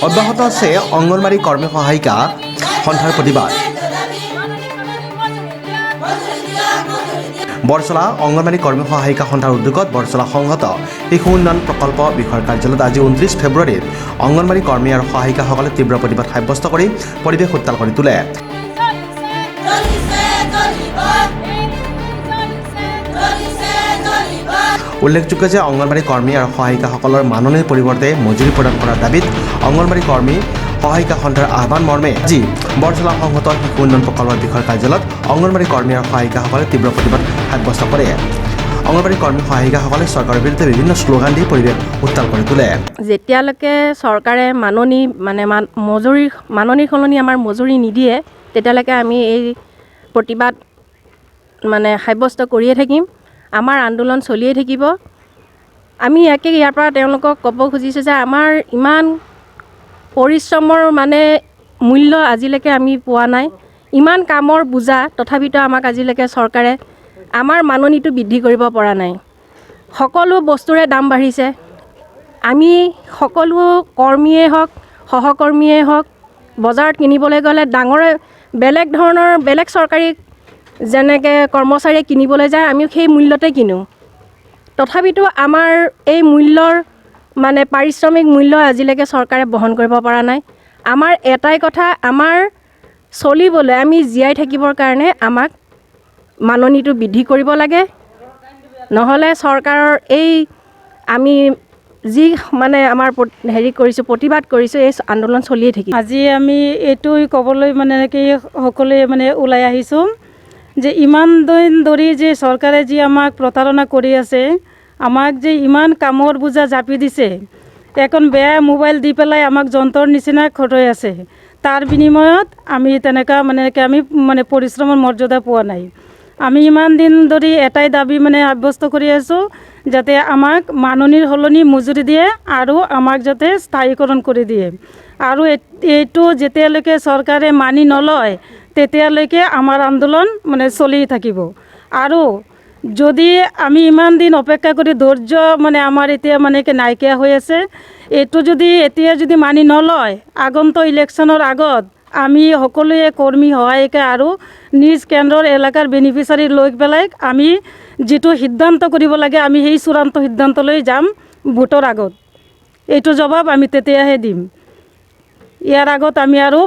অব্যাহত আছে অঙ্গনবাড়ী কৰ্মী সহায়িকা সন্থাৰ প্ৰতিবাদ। বৰচলা অঙ্গনবাড়ী কৰ্মী সহায়িকা সন্থাৰ উদ্যোগত বৰচলা সংহত শিশু উন্নয়ন প্ৰকল্প বিষয়ৰ কাৰ্যালয়ত আজি 29 ফেব্ৰুৱাৰীত অঙ্গনবাড়ী কৰ্মী আৰু সহায়িকাসকলে তীব্ৰ প্ৰতিবাদ সাব্যস্ত কৰি পৰিৱেশ উত্তাল কৰি তোলে। উল্লেখযোগ্য যে অঙ্গনবাড়ী কৰ্মী আৰু সহায়িকাসকলৰ মাননিৰ পৰিৱৰ্তে মজুৰি প্ৰদান কৰাৰ দাবীত অঙ্গনবাড়ী কৰ্মী সহায়িকা সন্থাৰ আহ্বান মৰ্মে আজি বৰচলা সংহত শিশু উন্নয়ন প্ৰকল্পৰ বিষয়ৰ কাৰ্যালয়ত অঙ্গনবাড়ী কৰ্মী আৰু সহায়িকাসকলে তীব্ৰ প্ৰতিবাদ সাব্যস্ত কৰে। অঙ্গনবাড়ী কৰ্মী সহায়িকাসকলে চৰকাৰৰ বিৰুদ্ধে বিভিন্ন শ্লোগান দি পৰিৱেশ উত্তাল কৰি তোলে। যেতিয়ালৈকে চৰকাৰে মাননিৰ সলনি আমাৰ মজুৰি নিদিয়ে তেতিয়ালৈকে আমি এই প্ৰতিবাদ সাব্যস্ত কৰিয়ে থাকিম। আমাৰ আন্দোলন চলিয়ে থাকিব। আমি ইয়াৰ পৰা তেওঁলোকক ক'ব খুজিছোঁ যে আমাৰ ইমান পৰিশ্ৰমৰ মূল্য আজিলৈকে আমি পোৱা নাই। ইমান কামৰ বোজা তথাপিতো আমাক আজিলৈকে চৰকাৰে আমাৰ মাননিটো বৃদ্ধি কৰিব পৰা নাই। সকলো বস্তুৰে দাম বাঢ়িছে। আমি সকলো কৰ্মীয়ে হওক সহকৰ্মীয়ে হওক বজাৰত কিনিবলৈ গ'লে বেলেগ চৰকাৰী যেনেকৈ কৰ্মচাৰীয়ে কিনিবলৈ যায় আমিও সেই মূল্যতে কিনো। তথাপিতো আমাৰ এই মূল্যৰ পাৰিশ্ৰমিক মূল্য আজিলৈকে চৰকাৰে বহন কৰিব পৰা নাই। আমাৰ এটাই কথা, আমাৰ চলিবলৈ আমি জীয়াই থাকিবৰ কাৰণে আমাক মাননিটো বৃদ্ধি কৰিব লাগে। নহ'লে চৰকাৰৰ এই আমি যি আমাৰ প্ৰতিবাদ কৰিছোঁ এই আন্দোলন চলিয়ে থাকিব। আজি আমি এইটোই ক'বলৈ সকলোৱে ওলাই আহিছোঁ যে ইমান দিন ধৰি যে চৰকাৰে যি আমাক প্ৰতাৰণা কৰি আছে, আমাক যে ইমান কামৰ বোজা জাপি দিছে, এখন বেয়া মোবাইল দি পেলাই আমাক যন্ত্ৰৰ নিচিনা খটাই আছে। তাৰ বিনিময়ত আমি তেনেকুৱা আমি পৰিশ্ৰমৰ মৰ্যাদা পোৱা নাই। আমি ইমান দিন ধৰি এটাই দাবী সাব্যস্ত কৰি আছোঁ যাতে আমাক মাননিৰ সলনি মজুৰি দিয়ে আৰু আমাক যাতে স্থায়ীকৰণ কৰি দিয়ে। আৰু এইটো যেতিয়ালৈকে চৰকাৰে মানি নলয় তেতিয়ালৈকে আমাৰ আন্দোলন চলি থাকিব। আৰু যদি আমি ইমান দিন অপেক্ষা কৰি ধৈৰ্য আমাৰ এতিয়া নাইকিয়া হৈ আছে, এইটো এতিয়া যদি মানি নলয় আগন্তুক ইলেকশ্যনৰ আগত আমি সকলোৱে কৰ্মী সহায়িকা আৰু নিজ কেন্দ্ৰৰ এলেকাৰ বেনিফিচিয়াৰী লৈ পেলাই আমি যিটো সিদ্ধান্ত কৰিব লাগে আমি সেই চূড়ান্ত সিদ্ধান্তলৈ যাম ভোটৰ আগত। এইটো জবাব আমি তেতিয়াহে দিম। ইয়াৰ আগত আমি আৰু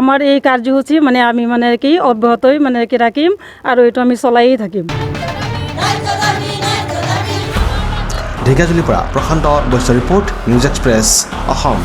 আমাৰ এই কাৰ্যসূচী আমি অব্যাহতই ৰাখিম আৰু এইটো আমি চলাইয়ে থাকিম। ঢেকিয়াজুলিৰ পৰা Prashanta Baishya report, news express, Assam.